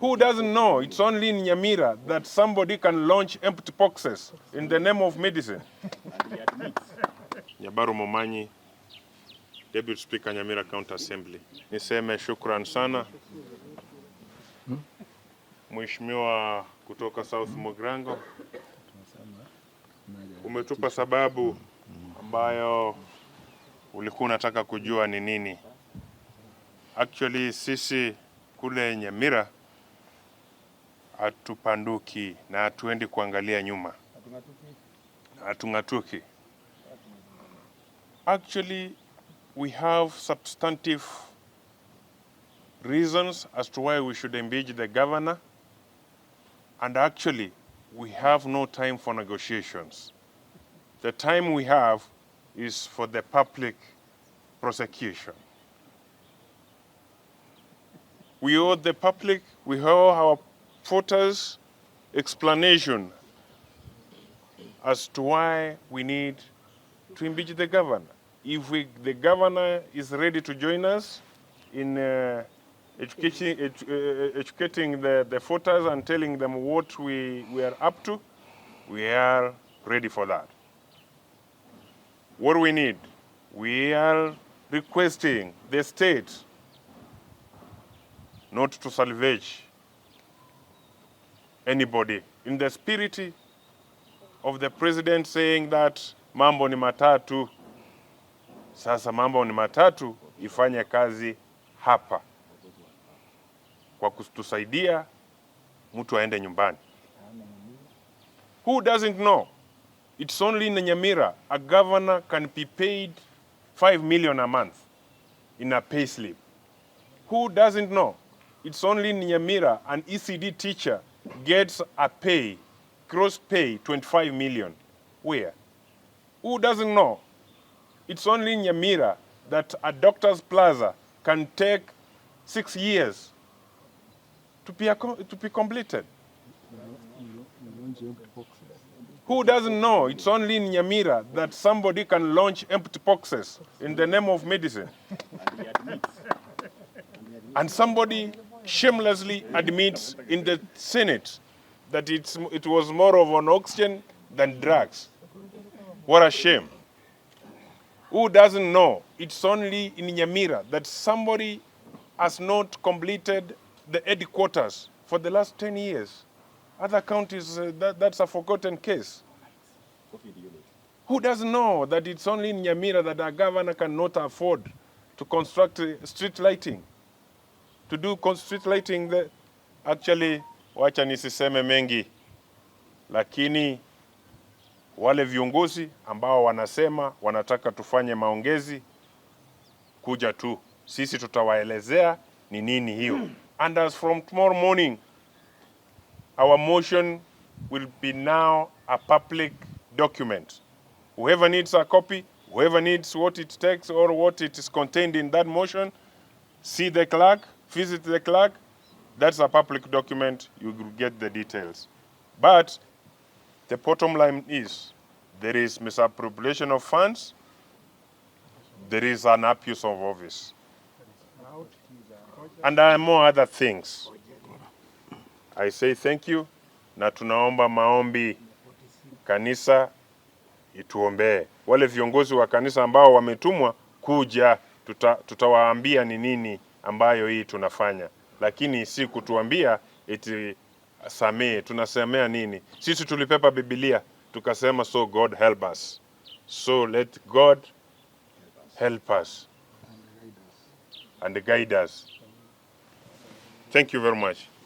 Who doesn't know it's only in Nyamira that somebody can launch empty boxes in the name of medicine? Nyabaru Momanyi, Deputy Speaker Nyamira County Assembly. Niseme shukran sana Mheshimiwa kutoka South Mogrango, umetupa sababu ambayo ulikuwa unataka kujua ni nini. Actually sisi kule Nyamira hatupanduki na hatuendi kuangalia nyuma. Hatungatuki. Actually we have substantive reasons as to why we should impeach the governor, and actually we have no time for negotiations. The time we have is for the public prosecution. We owe the public, we owe our voters explanation as to why we need to impeach the governor. If the governor is ready to join us in educating the voters and telling them what we are up to, we are ready for that. What do we need? We are requesting the state not to salvage anybody, in the spirit of the president saying that mambo ni matatu. Sasa mambo ni matatu ifanye kazi hapa kwa kutusaidia mtu aende nyumbani. Who doesn't know? It's only in Nyamira a governor can be paid 5 million a month in a pay slip. Who doesn't know? It's only in Nyamira an ECD teacher gets a pay, gross pay 25 million. Where? Who doesn't know? It's only in Nyamira that a doctor's plaza can take 6 years to be completed. Who doesn't know? It's only in Nyamira that somebody can launch empty boxes in the name of medicine. And somebody shamelessly admits in the Senate that it was more of an oxygen than drugs. What a shame. Who doesn't know? It's only in Nyamira that somebody has not completed the headquarters for the last 10 years. Other counties, that's a forgotten case. Who doesn't know that it's only in Nyamira that a governor cannot afford to construct street lighting? To do street lighting, actually, wacha nisiseme mengi, lakini wale viongozi ambao wanasema wanataka tufanye maongezi, kuja tu. Sisi tutawaelezea ni nini hiyo. And as from tomorrow morning, our motion will be now a public document. Whoever needs a copy, whoever needs what it takes or what it is contained in that motion, see the clerk, visit the clerk. That's a public document. You will get the details. But the bottom line is there is misappropriation of funds. There is an abuse of office. And there are more other things. I say thank you, na tunaomba maombi kanisa ituombee. Wale viongozi wa kanisa ambao wametumwa kuja, tutawaambia ni nini ambayo hii tunafanya. Lakini si kutuambia eti samee, tunasemea nini? Sisi tulipepa Biblia, tukasema so God help us. So let God help us and guide us. Thank you very much.